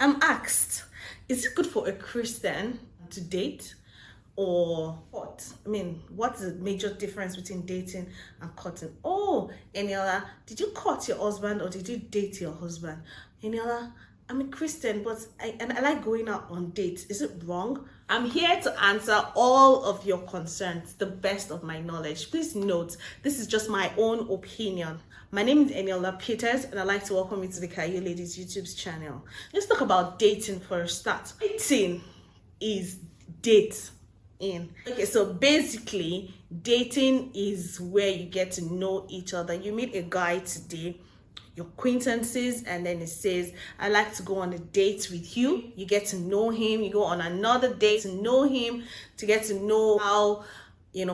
I'm asked, is it good for a Christian to date or what? I mean, what's the major difference between dating and courting? Oh, Eniola, did you court your husband or did you date your husband? Eniola, I'm a Christian, but I like going out on dates. Is it wrong? I'm here to answer all of your concerns, the best of my knowledge. Please note, this is just my own opinion. My name is Eniola Peters, and I'd like to welcome you to the Caillou Ladies YouTube channel. Let's talk about dating for a start. Dating is date in. Okay, so basically, dating is where you get to know each other. You meet a guy today, your acquaintances, and then it says, I like to go on a date with you. You get to know him, you go on another date to know him, to get to know how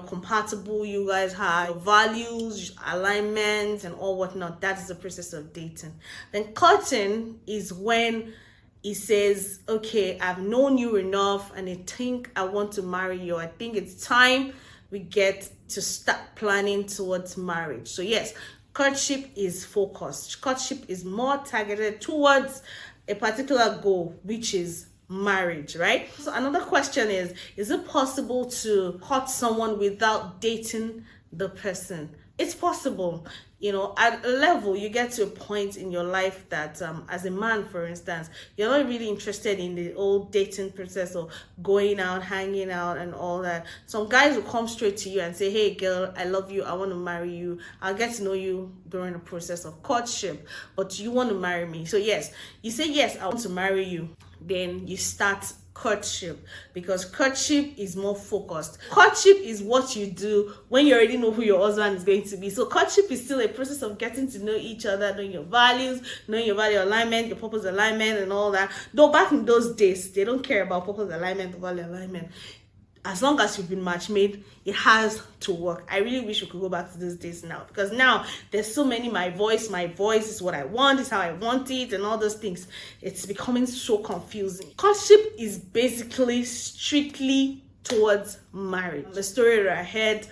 compatible you guys have, your values, alignment, and all whatnot. That is the process of dating. Then courting is when he says, okay, I've known you enough and I think I want to marry you. I think it's time we get to start planning towards marriage. So yes, courtship is focused. Courtship is more targeted towards a particular goal, which is marriage, right? So another question is it possible to court someone without dating the person? It's possible. At a level, you get to a point in your life that as a man, for instance, you're not really interested in the old dating process or going out, hanging out and all that. Some guys will come straight to you and say, hey girl, I love you, I want to marry you. I'll get to know you during the process of courtship, but you want to marry me. So yes, you say, yes, I want to marry you. Then you start courtship, because courtship is more focused. Courtship is what you do when you already know who your husband is going to be. So courtship is still a process of getting to know each other, knowing your values, knowing your value alignment, your purpose alignment, and all that. Though back in those days, they don't care about purpose alignment or value alignment. As long as you've been match made, it has to work. I really wish we could go back to those days now, because now there's so many my voice is what I want, is how I want it, and all those things. It's becoming so confusing. Courtship is basically strictly towards marriage. The story that I heard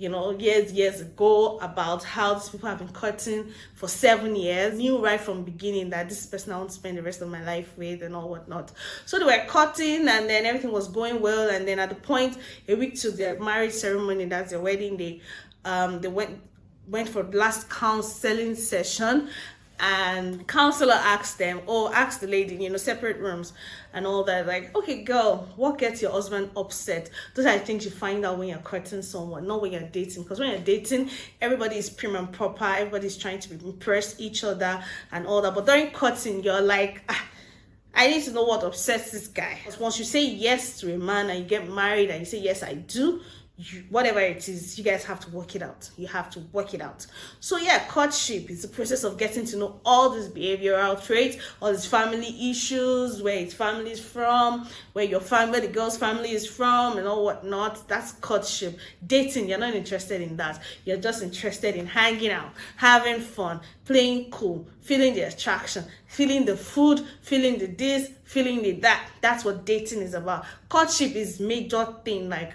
years ago about how these people have been courting for 7 years, knew right from the beginning that this person I want to spend the rest of my life with and all whatnot. So they were courting, and then everything was going well, and then at the point, a week to their marriage ceremony, that's their wedding day, they went for the last counseling session. And counselor asked the lady, separate rooms and all that, like, okay, girl, what gets your husband upset? Those are things you find out when you're courting someone, not when you're dating. Because when you're dating, everybody is prim and proper, everybody's trying to impress each other and all that. But during courting, you're like, I need to know what upsets this guy. Because once you say yes to a man and you get married and you say, yes, I do, whatever it is, you guys have to work it out. You have to work it out. So yeah, courtship is the process of getting to know all these behavioral traits, all these family issues, where his family is from, where the girl's family is from, and all whatnot. That's courtship. Dating, you're not interested in that. You're just interested in hanging out, having fun, playing cool, feeling the attraction, feeling the food, feeling the this, feeling the that. That's what dating is about. Courtship is major thing, like,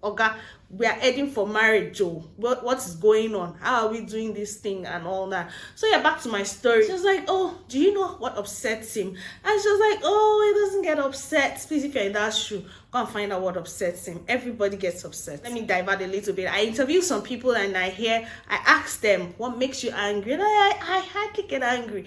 okay, we are heading for marriage, Joe. What is going on? How are we doing this thing and all that? So yeah, back to my story. She was like, oh, do you know what upsets him? And she was like, oh, he doesn't get upset. Please, if you're in that shoe, go and find out what upsets him. Everybody gets upset. Let me divert a little bit. I interview some people and I ask them, what makes you angry? And I hardly get angry.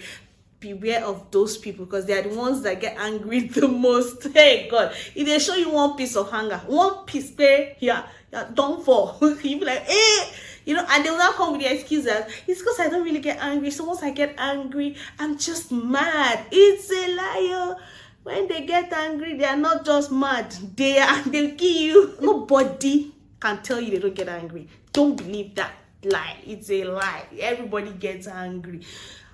Beware of those people, because they are the ones that get angry the most. Hey God, if they show you one piece of anger, one piece there, yeah, don't fall. You be like, and they will not come with the excuse that it's because I don't really get angry. So once I get angry, I'm just mad. It's a liar. When they get angry, they are not just mad. They'll kill you. Nobody can tell you they don't get angry. Don't believe that lie. It's a lie. Everybody gets angry.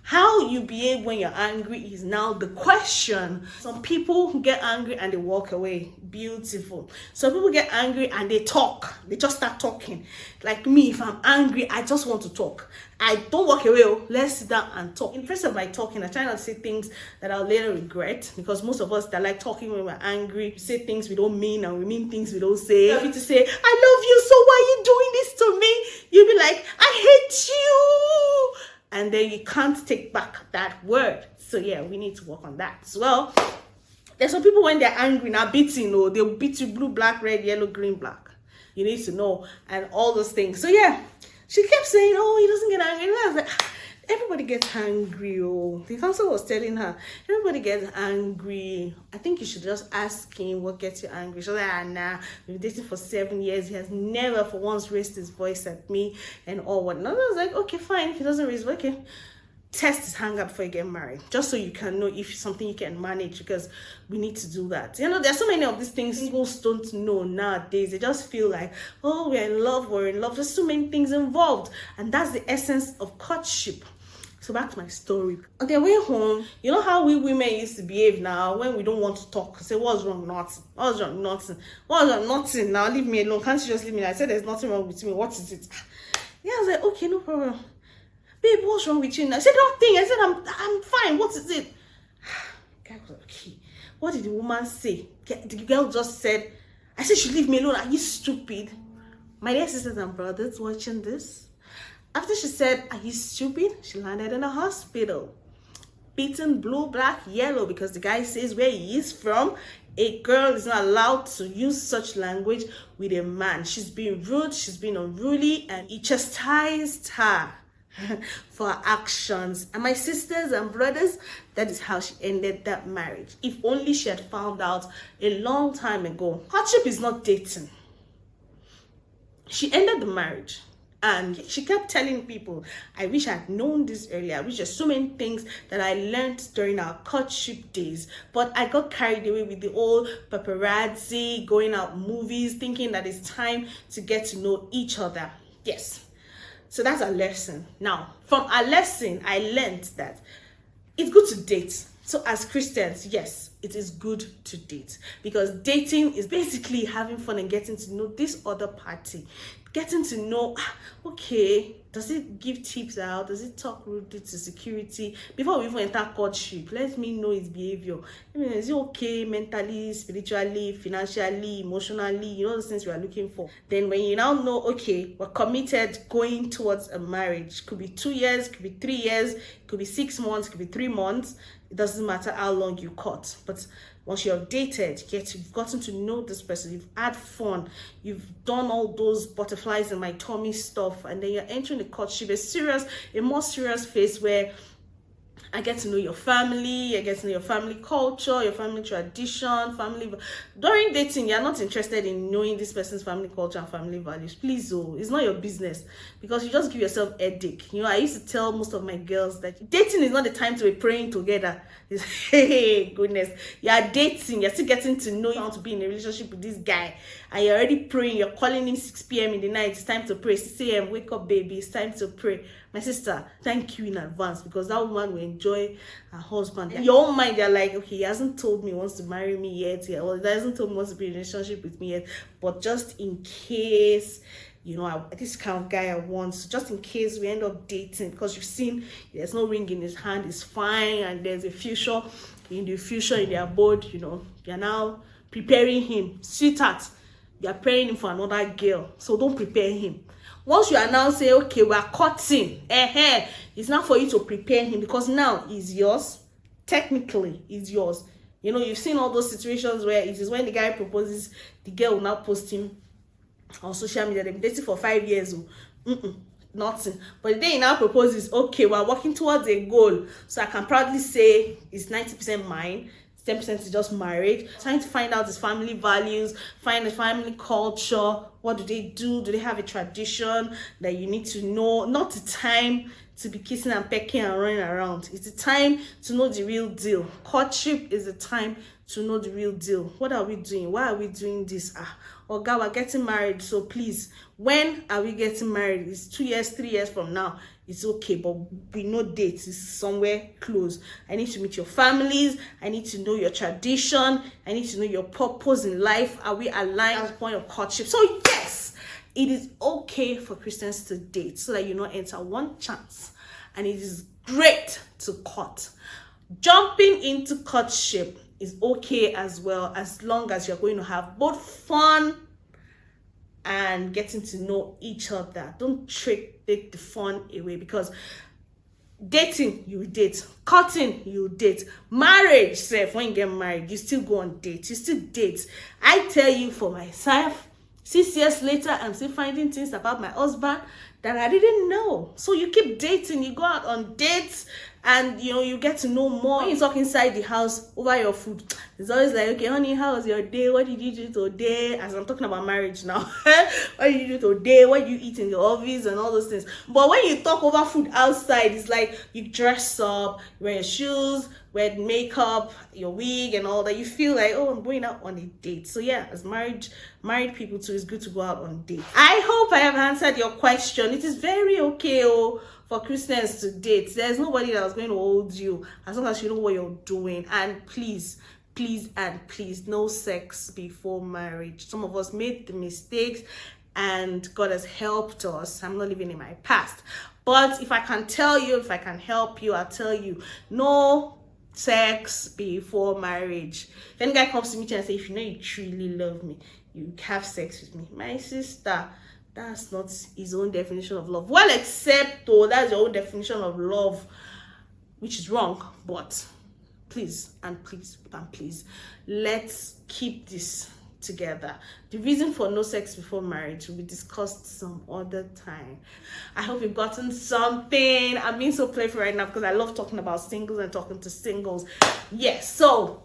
How you behave when you're angry is now the question. Some people get angry and they walk away. Beautiful. Some people get angry and they talk. They just start talking. Like me, if I'm angry, I just want to talk. I don't walk away. Let's sit down and talk. In the process of my talking, I try not to say things that I'll later regret, because most of us that like talking when we're angry, we say things we don't mean and we mean things we don't say. You to say, I love you, so why are you doing this to me? You'll be like, I hate you. and then you can't take back that word. So yeah, we need to work on that as well. There's some people when they're angry now beating, or they'll beat you blue, black, red, yellow, green, black. You need to know, and all those things. So yeah, she kept saying, oh, he doesn't get angry. And I was like, everybody gets angry. Oh, the counselor was telling her, everybody gets angry. I think you should just ask him what gets you angry. She's like, nah, we've been dating for 7 years. He has never for once raised his voice at me and all whatnot. And I was like, okay, fine. If he doesn't raise, okay. Test his anger before you get married, just so you can know if it's something you can manage, because we need to do that. You know, there's so many of these things singles don't know nowadays. They just feel like, oh, we're in love. There's so many things involved, and that's the essence of courtship. So back to my story. On their way home, you know how we women used to behave now when we don't want to talk. Say, what's wrong? Nothing. What's wrong? Nothing. What's wrong? Nothing. Now leave me alone. Can't you just leave me? I said there's nothing wrong with me. What is it? Yeah, I was like, okay, no problem. Babe, what's wrong with you? And I said, nothing. I said, I'm fine. What is it? Guy was like, okay. What did the woman say? The girl just said, I said, she leave me alone. Are you stupid? My dear sisters and brothers watching this, after she said, are you stupid? She landed in a hospital. Beaten blue, black, yellow, because the guy says where he is from. A girl is not allowed to use such language with a man. She's being rude, she's being unruly, and he chastised her for her actions. And my sisters and brothers, that is how she ended that marriage. If only she had found out a long time ago. Courtship is not dating. She ended the marriage, and she kept telling people, I wish I had known this earlier. I wish there's so many things that I learned during our courtship days, but I got carried away with the old paparazzi, going out movies, thinking that it's time to get to know each other. Yes. So that's a lesson. Now, from a lesson, I learned that it's good to date. So as Christians, yes, it is good to date, because dating is basically having fun and getting to know this other party. Getting to know, okay, does it give tips out? Does it talk rudely to security? Before we even enter courtship, let me know his behavior. I mean, is it okay mentally, spiritually, financially, emotionally? You know, those things we are looking for. Then when you now know, okay, we're committed going towards a marriage. Could be 2 years, could be 3 years, could be 6 months, could be 3 months. It doesn't matter how long you court. But once you're dated, you've gotten to know this person, you've had fun, you've done all those butterflies in my tummy stuff, and then you're entering the courtship, a more serious phase where I get to know your family, I get to know your family culture, your family tradition, family. During dating, you're not interested in knowing this person's family culture and family values. Please, oh, it's not your business, because you just give yourself a headache. You know, I used to tell most of my girls that dating is not the time to be praying together. It's, hey, goodness, you're dating, you're still getting to know how to be in a relationship with this guy, and you're already praying, you're calling him 6 p.m. in the night, it's time to pray, 6 a.m., wake up, baby, it's time to pray. My sister, thank you in advance, because that woman will enjoy her husband. In your own mind, you're like, okay, he hasn't told me he wants to marry me yet, or he hasn't told me he wants to be in a relationship with me yet, but just in case, you know, this kind of guy I want, so just in case we end up dating, because you've seen there's no ring in his hand, it's fine, and there's a future in their abode, you know, you're now preparing him. Sweetheart, you're preparing him for another girl, so don't prepare him. Once you are now say, okay, we are cutting, it's not for you to prepare him, because now he's yours. Technically, he's yours. You know, you've seen all those situations where it is when the guy proposes, the girl will now post him on social media. They've been dating for 5 years. Nothing. But the day he now proposes, okay, we're working towards a goal. So I can proudly say it's 90% mine. 10% is just married. Trying to find out his family values, find the family culture. What do they do? Do they have a tradition that you need to know? Not the time to be kissing and pecking and running around. It's the time to know the real deal. Courtship is the time to know the real deal. What are we doing? Why are we doing this? Oh God, we're getting married. So please, when are we getting married? It's 2 years, 3 years from now. It's okay, but we know dates is somewhere close. I need to meet your families. I need to know your tradition. I need to know your purpose in life. Are we aligned at the point of courtship? So yes, it is okay for Christians to date, so that you not enter one chance. And it is great to court. Jumping into courtship is okay as well, as long as you're going to have both fun and getting to know each other. Don't take the fun away, because Dating, you date. Courting, you date. Marriage, self, when you get married, you still go on dates. You still date. I tell you for myself, 6 years later, I'm still finding things about my husband that I didn't know. So you keep dating, you go out on dates, and you get to know more. When you talk inside the house over your food, it's always like, okay, honey, how was your day? What did you do today? As I'm talking about marriage now. What did you do today? What did you eat in the office and all those things? But when you talk over food outside, it's like you dress up, you wear your shoes, wear makeup, your wig and all that. You feel like, oh, I'm going out on a date. So yeah, as married people too, it's good to go out on dates. I hope I have answered your question. It is very okay for Christians to date. There's nobody that's going to hold you as long as you know what you're doing. And please, no sex before marriage. Some of us made the mistakes and God has helped us. I'm not living in my past. But if I can tell you, if I can help you, I'll tell you, no sex before marriage. If any guy comes to me and says, if you know you truly love me, you have sex with me. My sister, that's not his own definition of love. Well, except though, that's your own definition of love, which is wrong. But please, let's keep this together. The reason for no sex before marriage will be discussed some other time. I hope you've gotten something. I'm being so playful right now because I love talking about singles and talking to singles. Yes, so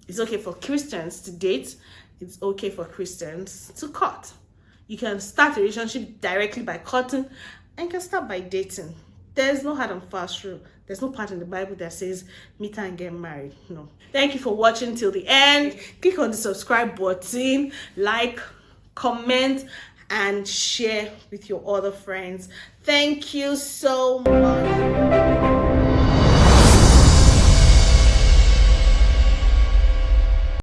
it's okay for Christians to date. It's okay for Christians to court. You can start a relationship directly by courting, and you can start by dating. There's no hard and fast rule. There's no part in the Bible that says meet and get married. No. Thank you for watching till the end. Click on the subscribe button, like, comment, and share with your other friends. Thank you so much.